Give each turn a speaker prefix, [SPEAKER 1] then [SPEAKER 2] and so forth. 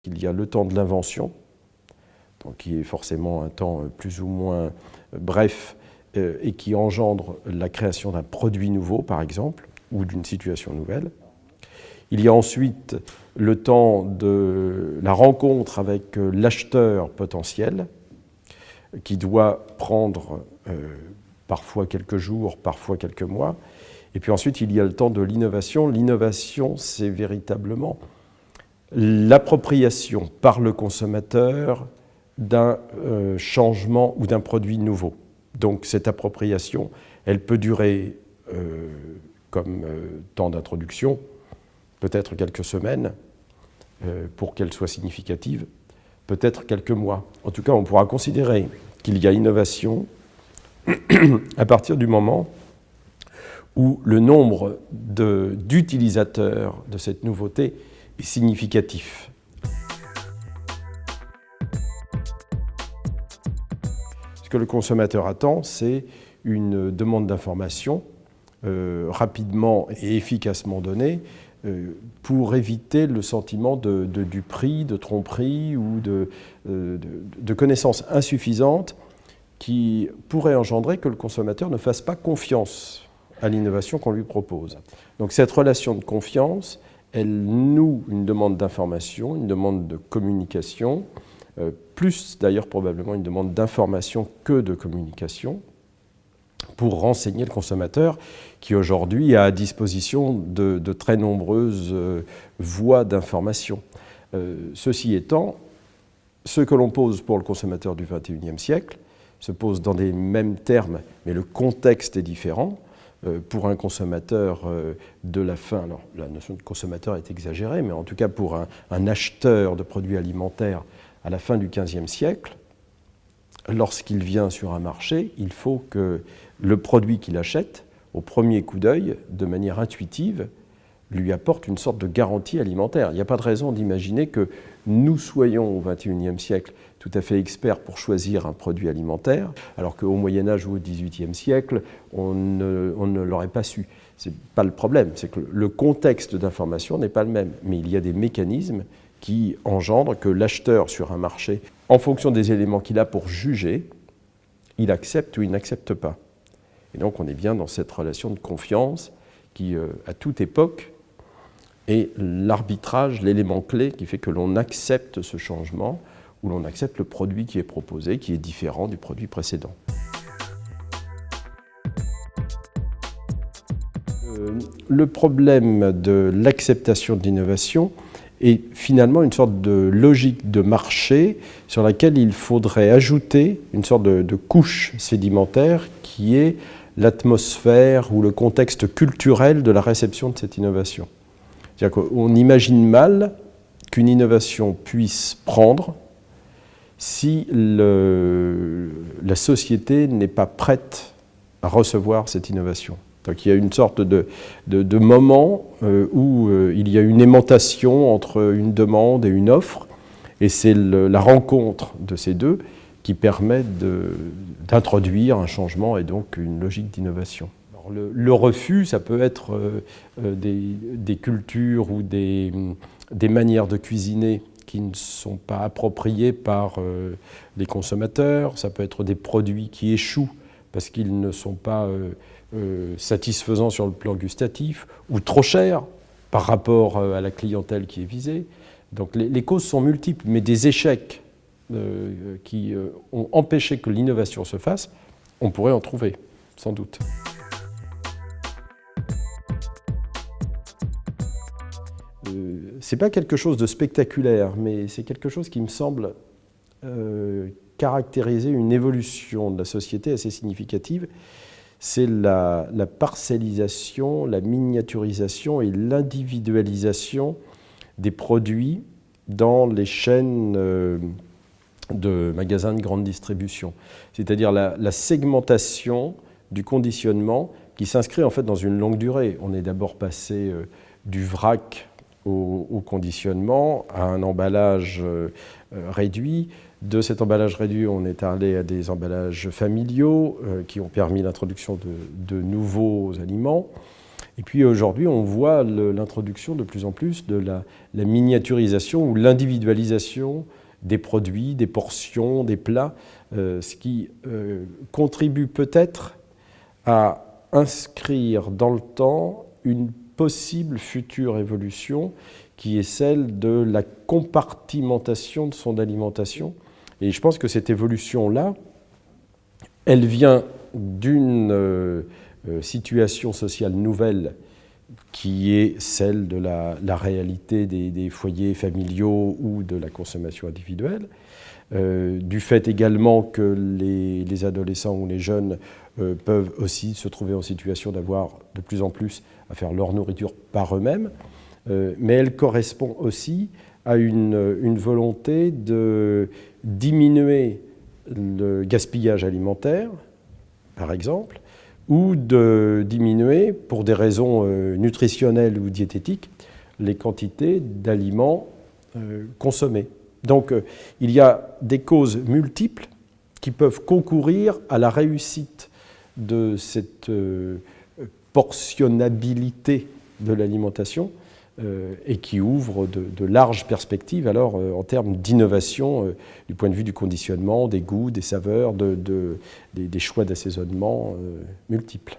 [SPEAKER 1] Il y a le temps de l'invention, donc qui est forcément un temps plus ou moins bref et qui engendre la création d'un produit nouveau, par exemple, ou d'une situation nouvelle. Il y a ensuite le temps de la rencontre avec l'acheteur potentiel, qui doit prendre parfois quelques jours, parfois quelques mois. Et puis ensuite, il y a le temps de l'innovation. L'innovation, c'est véritablement l'appropriation par le consommateur d'un changement ou d'un produit nouveau. Donc cette appropriation, elle peut durer comme temps d'introduction, peut-être quelques semaines pour qu'elle soit significative, peut-être quelques mois. En tout cas, on pourra considérer qu'il y a innovation à partir du moment où le nombre d'utilisateurs de cette nouveauté est significatif. Ce que le consommateur attend, c'est une demande d'information rapidement et efficacement donnée pour éviter le sentiment du prix, de tromperie ou de connaissances insuffisantes qui pourraient engendrer que le consommateur ne fasse pas confiance à l'innovation qu'on lui propose. Donc cette relation de confiance, elle noue une demande d'information, une demande de communication, plus d'ailleurs probablement une demande d'information que de communication, pour renseigner le consommateur qui aujourd'hui a à disposition de très nombreuses voies d'information. Ceci étant, ce que l'on pose pour le consommateur du XXIe siècle se pose dans les mêmes termes, mais le contexte est différent. Pour un consommateur de la fin, alors la notion de consommateur est exagérée, mais en tout cas pour un acheteur de produits alimentaires à la fin du XVe siècle, lorsqu'il vient sur un marché, il faut que le produit qu'il achète, au premier coup d'œil, de manière intuitive, lui apporte une sorte de garantie alimentaire. Il n'y a pas de raison d'imaginer que nous soyons au XXIe siècle tout à fait experts pour choisir un produit alimentaire, alors qu'au Moyen-Âge ou au XVIIIe siècle, on ne l'aurait pas su. Ce n'est pas le problème, c'est que le contexte d'information n'est pas le même. Mais il y a des mécanismes qui engendrent que l'acheteur sur un marché, en fonction des éléments qu'il a pour juger, il accepte ou il n'accepte pas. Et donc on est bien dans cette relation de confiance qui, à toute époque, est l'arbitrage, l'élément clé qui fait que l'on accepte ce changement, ou l'on accepte le produit qui est proposé, qui est différent du produit précédent. Le problème de l'acceptation de l'innovation est finalement une sorte de logique de marché sur laquelle il faudrait ajouter une sorte de couche sédimentaire qui est l'atmosphère ou le contexte culturel de la réception de cette innovation. C'est-à-dire qu'on imagine mal qu'une innovation puisse prendre si la société n'est pas prête à recevoir cette innovation. Donc il y a une sorte de moment où il y a une aimantation entre une demande et une offre, et c'est la rencontre de ces deux qui permet d'introduire un changement et donc une logique d'innovation. Le refus, ça peut être des cultures ou des manières de cuisiner qui ne sont pas appropriés par les consommateurs, ça peut être des produits qui échouent parce qu'ils ne sont pas satisfaisants sur le plan gustatif, ou trop chers par rapport à la clientèle qui est visée. Donc les causes sont multiples, mais des échecs qui ont empêché que l'innovation se fasse, on pourrait en trouver, sans doute. C'est pas quelque chose de spectaculaire, mais c'est quelque chose qui me semble caractériser une évolution de la société assez significative. C'est la parcellisation, la miniaturisation et l'individualisation des produits dans les chaînes de magasins de grande distribution. C'est-à-dire la segmentation du conditionnement qui s'inscrit en fait dans une longue durée. On est d'abord passé du vrac au conditionnement, à un emballage réduit. De cet emballage réduit, on est allé à des emballages familiaux qui ont permis l'introduction de nouveaux aliments. Et puis aujourd'hui, on voit l'introduction de plus en plus de la miniaturisation ou l'individualisation des produits, des portions, des plats, ce qui contribue peut-être à inscrire dans le temps une possible future évolution qui est celle de la compartimentation de son alimentation. Et je pense que cette évolution-là, elle vient d'une situation sociale nouvelle qui est celle de la réalité des foyers familiaux ou de la consommation individuelle, du fait également que les adolescents ou les jeunes peuvent aussi se trouver en situation d'avoir de plus en plus à faire leur nourriture par eux-mêmes, mais elle correspond aussi à une volonté de diminuer le gaspillage alimentaire, par exemple, ou de diminuer, pour des raisons nutritionnelles ou diététiques, les quantités d'aliments consommés. Donc il y a des causes multiples qui peuvent concourir à la réussite de cette portionnabilité de l'alimentation et qui ouvre de larges perspectives alors en termes d'innovation du point de vue du conditionnement, des goûts, des saveurs, des choix d'assaisonnement multiples.